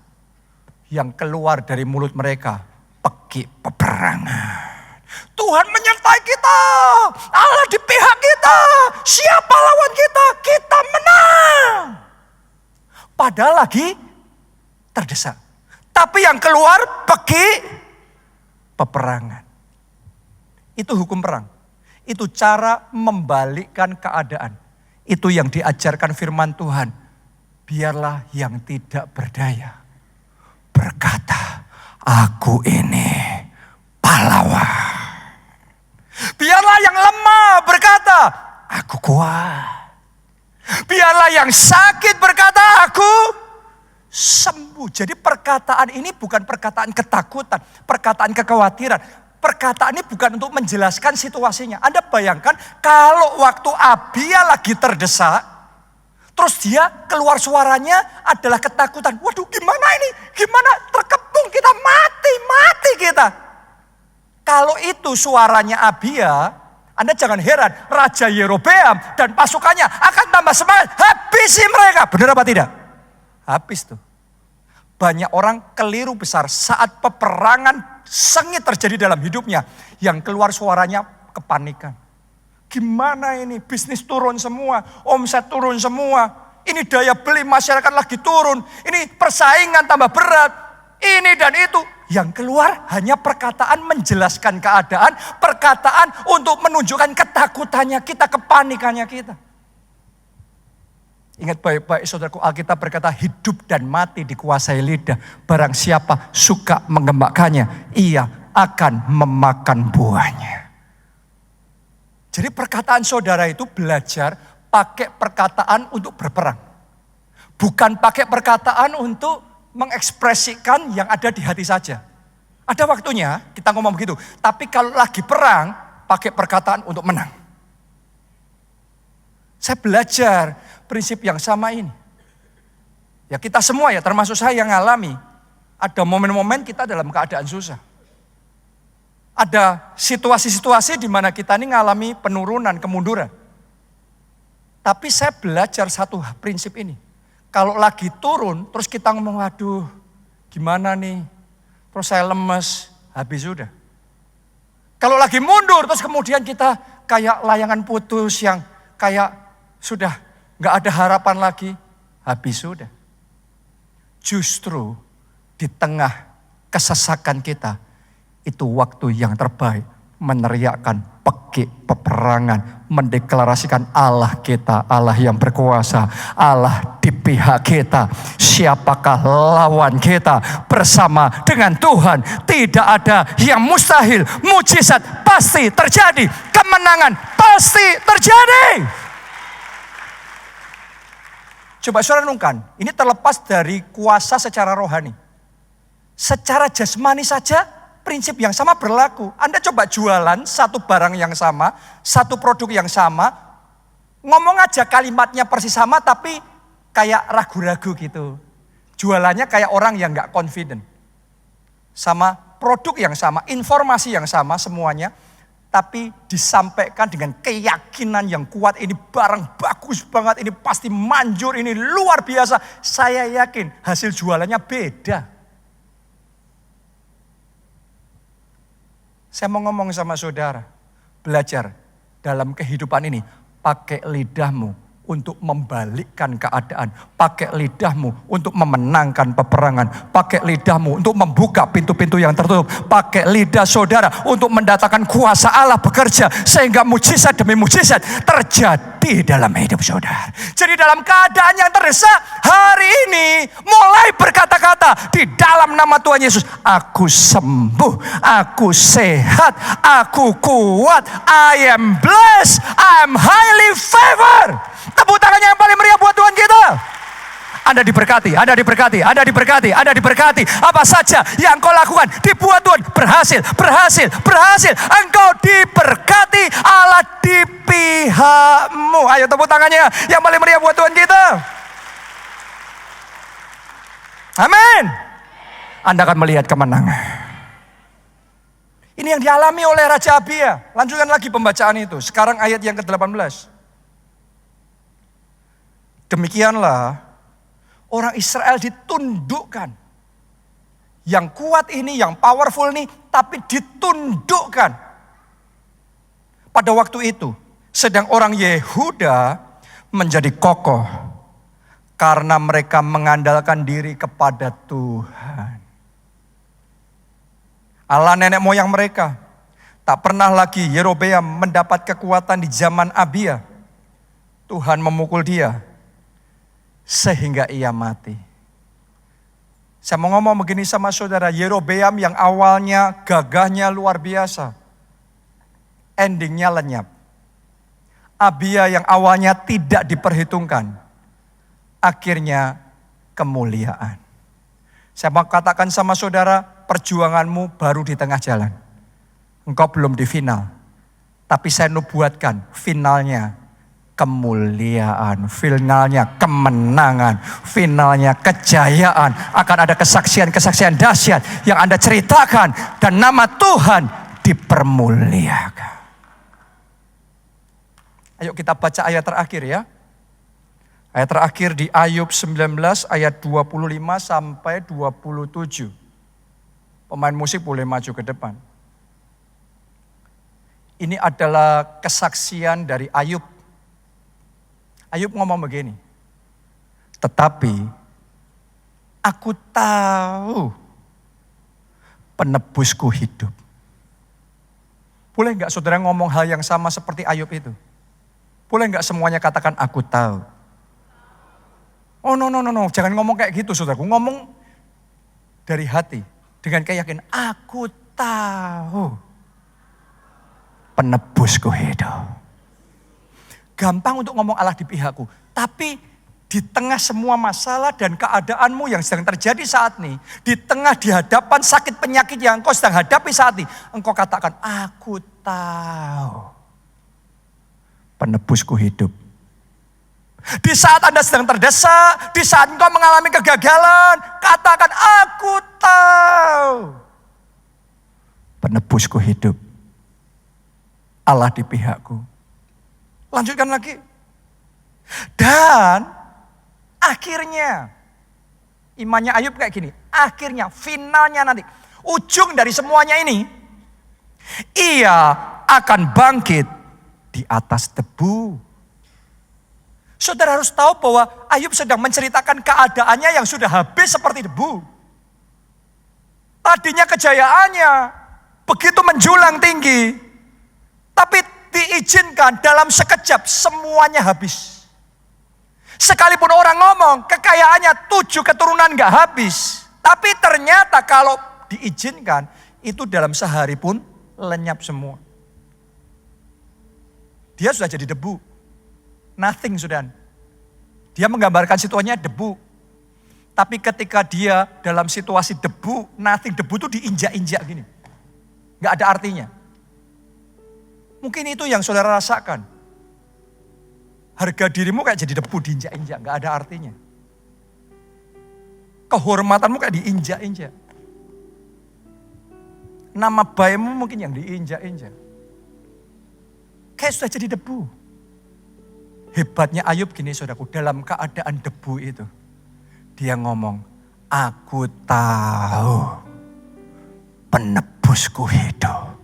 yang keluar dari mulut mereka, peki peperangan. Tuhan menyertai kita, Allah di pihak kita, siapa lawan kita, kita menang. Padahal lagi terdesak. Tapi yang keluar peki peperangan. Itu hukum perang. Itu cara membalikkan keadaan. Itu yang diajarkan firman Tuhan. Biarlah yang tidak berdaya berkata, aku ini pahlawan. Biarlah yang lemah berkata, aku kuat. Biarlah yang sakit berkata, aku sembuh. Jadi perkataan ini bukan perkataan ketakutan, perkataan kekhawatiran. Perkataan ini bukan untuk menjelaskan situasinya. Anda bayangkan kalau waktu Abia lagi terdesak, terus dia keluar suaranya adalah ketakutan. Waduh, gimana ini? Gimana terkepung kita, mati kita. Kalau itu suaranya Abia, Anda jangan heran, Raja Yerobeam dan pasukannya akan tambah semangat, habisi mereka. Benar apa tidak? Habis tuh. Banyak orang keliru besar saat peperangan sengit terjadi dalam hidupnya. Yang keluar suaranya kepanikan. Gimana ini? Bisnis turun semua, omset turun semua. Ini daya beli masyarakat lagi turun. Ini persaingan tambah berat. Ini dan itu. Yang keluar hanya perkataan menjelaskan keadaan. Perkataan untuk menunjukkan ketakutannya kita, kepanikannya kita. Ingat baik-baik saudaraku, Alkitab berkata hidup dan mati dikuasai lidah. Barang siapa suka mengembangkannya, ia akan memakan buahnya. Jadi perkataan saudara itu belajar pakai perkataan untuk berperang. Bukan pakai perkataan untuk mengekspresikan yang ada di hati saja. Ada waktunya kita ngomong begitu. Tapi kalau lagi perang, pakai perkataan untuk menang. Saya belajar prinsip yang sama ini. Ya kita semua ya, termasuk saya yang ngalami. Ada momen-momen kita dalam keadaan susah. Ada situasi-situasi di mana kita ini ngalami penurunan, kemunduran. Tapi saya belajar satu prinsip ini. Kalau lagi turun, terus kita ngomong, waduh gimana nih. Terus saya lemes, habis sudah. Kalau lagi mundur, terus kemudian kita kayak layangan putus yang kayak sudah gak ada harapan lagi, habis sudah. Justru di tengah kesesakan kita, itu waktu yang terbaik meneriakkan peki peperangan, mendeklarasikan Allah kita, Allah yang berkuasa, Allah di pihak kita. Siapakah lawan kita? Bersama dengan Tuhan tidak ada yang mustahil. Mujizat pasti terjadi, kemenangan pasti terjadi. Coba saudara renungkan, ini terlepas dari kuasa secara rohani. Secara jasmani saja prinsip yang sama berlaku. Anda coba jualan satu barang yang sama, satu produk yang sama, ngomong aja kalimatnya persis sama tapi kayak ragu-ragu gitu. Jualannya kayak orang yang gak confident. Sama produk yang sama, informasi yang sama semuanya, tapi disampaikan dengan keyakinan yang kuat, ini barang bagus banget, ini pasti manjur, ini luar biasa. Saya yakin hasil jualannya beda. Saya mau ngomong sama saudara, belajar dalam kehidupan ini, pakai lidahmu untuk membalikkan keadaan. Pakai lidahmu untuk memenangkan peperangan. Pakai lidahmu untuk membuka pintu-pintu yang tertutup. Pakai lidah saudara untuk mendatangkan kuasa Allah bekerja. Sehingga mujizat demi mujizat terjadi dalam hidup saudara. Jadi dalam keadaan yang terdesak, hari ini mulai berkata-kata di dalam nama Tuhan Yesus. Aku sembuh, aku sehat, aku kuat, I am blessed, I am highly favored. Tepuk tangannya yang paling meriah buat Tuhan kita. Anda diberkati, Anda diberkati, Anda diberkati, Anda diberkati. Apa saja yang kau lakukan dibuat Tuhan berhasil, berhasil, berhasil. Engkau diberkati, Allah di pihakmu. Ayo tepuk tangannya yang paling meriah buat Tuhan kita. Amin. Anda akan melihat kemenangan. Ini yang dialami oleh Raja Abia. Lanjutkan lagi pembacaan itu. Sekarang ayat yang ke-18. Demikianlah orang Israel ditundukkan. Yang kuat ini, yang powerful ini, tapi ditundukkan. Pada waktu itu, sedang orang Yehuda menjadi kokoh. Karena mereka mengandalkan diri kepada Tuhan. Allah nenek moyang mereka. Tak pernah lagi Yerobeam mendapat kekuatan di zaman Abia. Tuhan memukul dia. Sehingga ia mati. Saya mau ngomong begini sama saudara, Yerobeam yang awalnya gagahnya luar biasa, endingnya lenyap. Abia yang awalnya tidak diperhitungkan, akhirnya kemuliaan. Saya mau katakan sama saudara, perjuanganmu baru di tengah jalan. Engkau belum di final. Tapi saya nubuatkan finalnya kemuliaan, finalnya kemenangan, finalnya kejayaan. Akan ada kesaksian-kesaksian dahsyat yang Anda ceritakan dan nama Tuhan dipermuliakan. Ayo kita baca ayat terakhir ya. Ayat terakhir di Ayub 19 ayat 25 sampai 27. Pemain musik boleh maju ke depan. Ini adalah kesaksian dari Ayub. Ayub ngomong begini, tetapi aku tahu penebusku hidup. Boleh enggak saudara ngomong hal yang sama seperti Ayub itu? Boleh enggak semuanya katakan aku tahu? Oh no, jangan ngomong kayak gitu saudaraku. Ngomong dari hati, dengan keyakinan, aku tahu penebusku hidup. Gampang untuk ngomong Allah di pihakku. Tapi di tengah semua masalah dan keadaanmu yang sedang terjadi saat ini. Di tengah di hadapan sakit penyakit yang engkau sedang hadapi saat ini. Engkau katakan, aku tahu penebusku hidup. Di saat Anda sedang terdesak, di saat engkau mengalami kegagalan, katakan, aku tahu penebusku hidup. Allah di pihakku. Lanjutkan lagi. Dan akhirnya, imannya Ayub kayak gini. Akhirnya, finalnya nanti, ujung dari semuanya ini, ia akan bangkit di atas debu. Saudara harus tahu bahwa Ayub sedang menceritakan keadaannya yang sudah habis seperti debu. Tadinya kejayaannya begitu menjulang tinggi, tapi diizinkan dalam sekejap semuanya habis. Sekalipun orang ngomong kekayaannya 7 keturunan gak habis. Tapi ternyata kalau diizinkan itu dalam sehari pun lenyap semua. Dia sudah jadi debu. Nothing sudah. Dia menggambarkan situasinya debu. Tapi ketika dia dalam situasi debu, nothing, debu itu diinjak-injak gini. Gak ada artinya. Mungkin itu yang saudara rasakan. Harga dirimu kayak jadi debu diinjak-injak, gak ada artinya. Kehormatanmu kayak diinjak-injak. Nama baikmu mungkin yang diinjak-injak. Kayak sudah jadi debu. Hebatnya Ayub gini saudaraku, dalam keadaan debu itu. Dia ngomong, aku tahu penebusku hidup.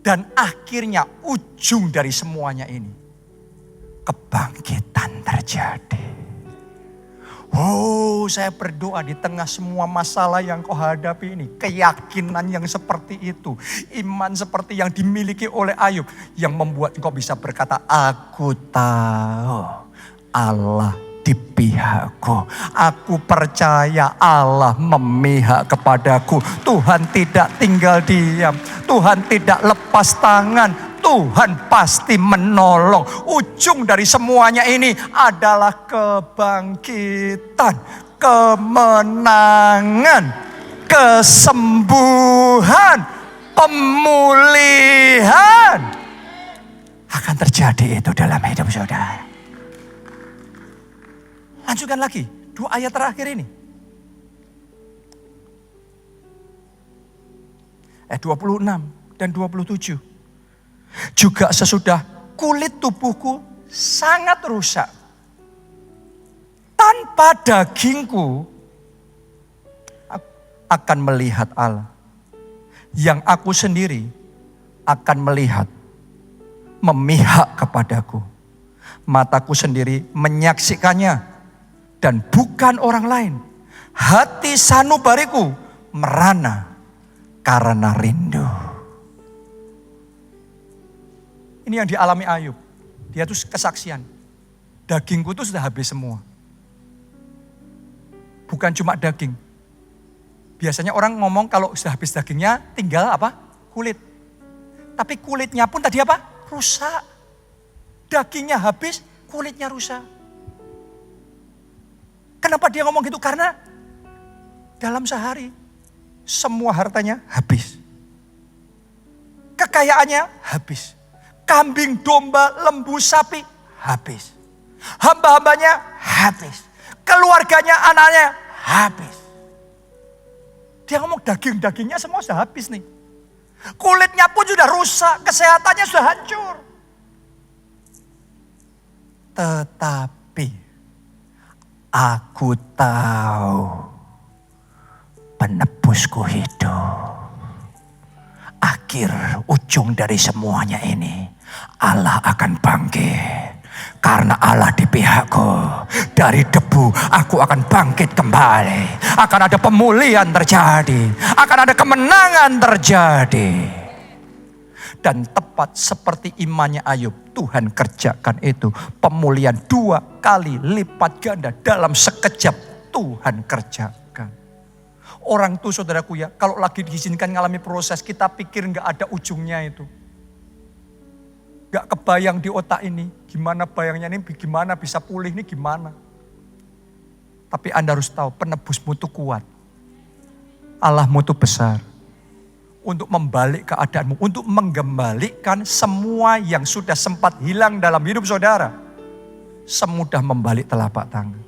Dan akhirnya ujung dari semuanya ini, kebangkitan terjadi. Oh, saya berdoa di tengah semua masalah yang kau hadapi ini, keyakinan yang seperti itu, iman seperti yang dimiliki oleh Ayub, yang membuat engkau bisa berkata, aku tahu Allah di pihakku. Aku percaya Allah memihak kepadaku. Tuhan tidak tinggal diam. Tuhan tidak lepas tangan. Tuhan pasti menolong. Ujung dari semuanya ini adalah kebangkitan, kemenangan, kesembuhan, pemulihan. Akan terjadi itu dalam hidup saudara. Lanjutkan lagi, 2 ayat terakhir ini. 26 dan 27. Juga sesudah kulit tubuhku sangat rusak, tanpa dagingku akan melihat Allah. Yang aku sendiri akan melihat, memihak kepadaku. Mataku sendiri menyaksikannya dan bukan orang lain. Hati sanubariku merana karena rindu. Ini yang dialami Ayub. Dia tuh kesaksian. Dagingku tuh sudah habis semua. Bukan cuma daging. Biasanya orang ngomong kalau sudah habis dagingnya tinggal apa? Kulit. Tapi kulitnya pun tadi apa? Rusak. Dagingnya habis, kulitnya rusak. Kenapa dia ngomong gitu? Karena dalam sehari semua hartanya habis. Kekayaannya habis. Kambing, domba, lembu, sapi habis. Hamba-hambanya habis. Keluarganya, anaknya habis. Dia ngomong dagingnya semua sudah habis nih. Kulitnya pun sudah rusak, kesehatannya sudah hancur. Tetapi aku tahu penebusku hidup. Akhir ujung dari semuanya ini, Allah akan bangkit. Karena Allah di pihakku, dari debu aku akan bangkit kembali. Akan ada pemulihan terjadi, akan ada kemenangan terjadi. Dan tepat seperti imannya Ayub, Tuhan kerjakan itu. Pemulihan 2 kali lipat ganda dalam sekejap Tuhan kerjakan. Orang tuh saudaraku ya, kalau lagi diizinkan ngalami proses, kita pikir gak ada ujungnya itu. Gak kebayang di otak ini, gimana bayangnya ini, gimana bisa pulih ini, gimana. Tapi Anda harus tahu, penebusmu itu kuat. Allahmu itu besar. Untuk membalik keadaanmu, untuk mengembalikan semua yang sudah sempat hilang dalam hidup saudara. Semudah membalik telapak tangan.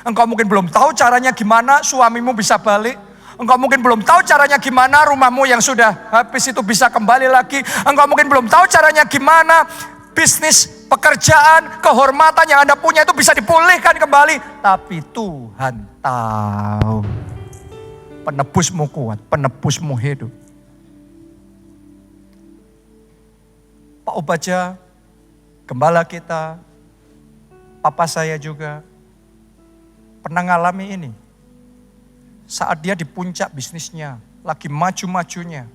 Engkau mungkin belum tahu caranya gimana suamimu bisa balik. Engkau mungkin belum tahu caranya gimana rumahmu yang sudah habis itu bisa kembali lagi. Engkau mungkin belum tahu caranya gimana bisnis, pekerjaan, kehormatan yang Anda punya itu bisa dipulihkan kembali. Tapi Tuhan tahu. Penebusmu kuat, penebusmu hidup. Pak Obaja, gembala kita, papa saya juga pernah ngalami ini. Saat dia di puncak bisnisnya, lagi maju-majunya.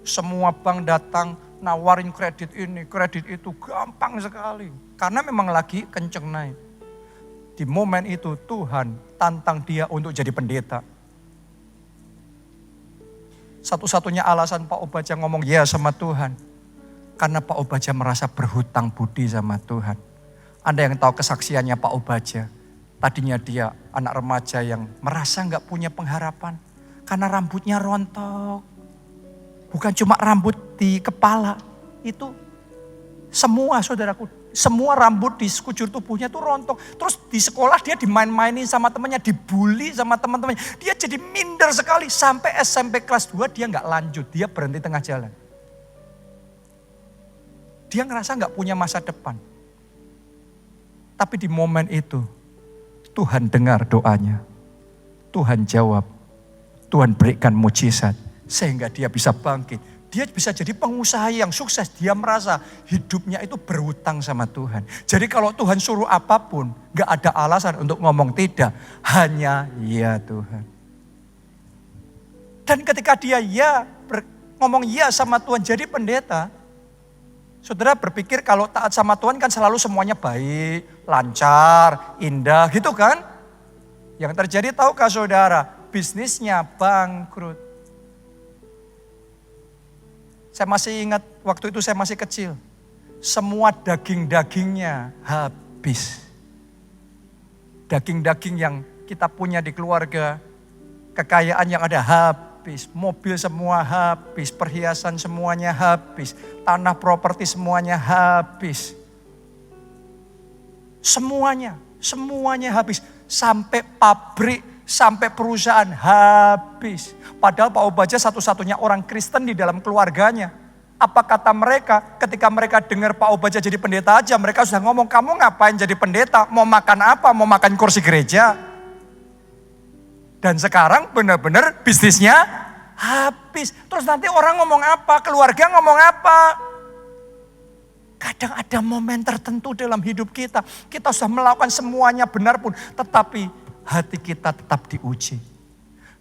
Semua bank datang nawarin kredit ini, kredit itu, gampang sekali. Karena memang lagi kenceng naik. Di momen itu Tuhan tantang dia untuk jadi pendeta. Satu-satunya alasan Pak Obaja ngomong ya sama Tuhan. Karena Pak Obaja merasa berhutang budi sama Tuhan. Anda yang tahu kesaksiannya Pak Obaja. Tadinya dia anak remaja yang merasa gak punya pengharapan. Karena rambutnya rontok. Bukan cuma rambut di kepala. Itu semua saudaraku. Semua rambut di sekujur tubuhnya itu rontok. Terus di sekolah dia dimain-mainin sama temannya. Dibully sama teman-temannya. Dia jadi minder sekali. Sampai SMP kelas 2 dia gak lanjut. Dia berhenti tengah jalan. Dia ngerasa gak punya masa depan. Tapi di momen itu Tuhan dengar doanya. Tuhan jawab. Tuhan berikan mujizat. Sehingga dia bisa bangkit. Dia bisa jadi pengusaha yang sukses. Dia merasa hidupnya itu berhutang sama Tuhan. Jadi kalau Tuhan suruh apapun, gak ada alasan untuk ngomong tidak. Hanya ya Tuhan. Dan ketika dia ngomong ya sama Tuhan jadi pendeta. Saudara berpikir kalau taat sama Tuhan kan selalu semuanya baik, lancar, indah gitu kan. Yang terjadi tahukah saudara? Bisnisnya bangkrut. Saya masih ingat waktu itu saya masih kecil. Semua daging-dagingnya habis. Daging-daging yang kita punya di keluarga, kekayaan yang ada habis, mobil semua habis, perhiasan semuanya habis, tanah properti semuanya habis. Semuanya habis. Sampai pabrik, sampai perusahaan habis. Padahal Pak Obaja satu-satunya orang Kristen di dalam keluarganya. Apa kata mereka ketika mereka dengar Pak Obaja jadi pendeta aja, mereka sudah ngomong, kamu ngapain jadi pendeta? Mau makan apa? Mau makan kursi gereja? Dan sekarang benar-benar bisnisnya habis. Terus nanti orang ngomong apa? Keluarga ngomong apa? Kadang ada momen tertentu dalam hidup kita. Kita sudah melakukan semuanya benar pun. Tetapi hati kita tetap diuji.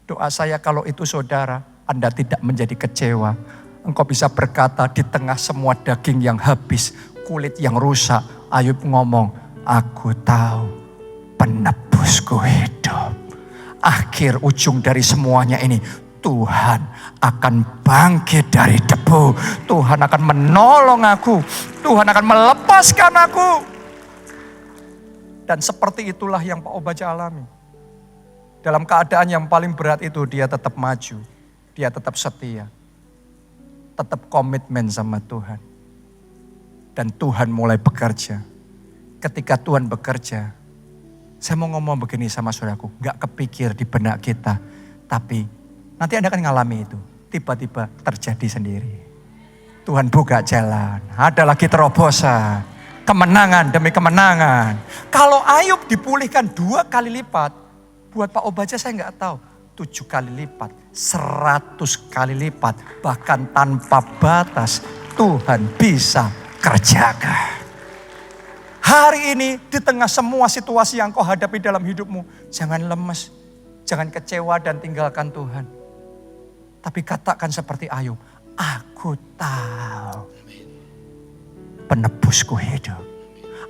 Doa saya kalau itu saudara, Anda tidak menjadi kecewa. Engkau bisa berkata di tengah semua daging yang habis, kulit yang rusak. Ayub ngomong, aku tahu penebusku hidup. Akhir ujung dari semuanya ini, Tuhan akan bangkit dari debu. Tuhan akan menolong aku. Tuhan akan melepaskan aku. Dan seperti itulah yang Pak Obaja alami. Dalam keadaan yang paling berat itu dia tetap maju. Dia tetap setia. Tetap komitmen sama Tuhan. Dan Tuhan mulai bekerja. Ketika Tuhan bekerja, saya mau ngomong begini sama saudaraku, gak kepikir di benak kita, tapi nanti Anda akan ngalami itu. Tiba-tiba terjadi sendiri. Tuhan buka jalan, ada lagi terobosan, kemenangan demi kemenangan. Kalau Ayub dipulihkan 2 kali lipat, buat Pak Obaja saya gak tahu. 7 kali lipat, 100 kali lipat, bahkan tanpa batas Tuhan bisa kerjakan. Hari ini di tengah semua situasi yang kau hadapi dalam hidupmu, jangan lemes, jangan kecewa dan tinggalkan Tuhan. Tapi katakan seperti Ayub, aku tahu penebusku hidup.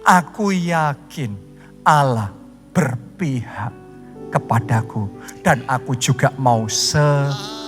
Aku yakin Allah berpihak kepadaku dan aku juga mau setia.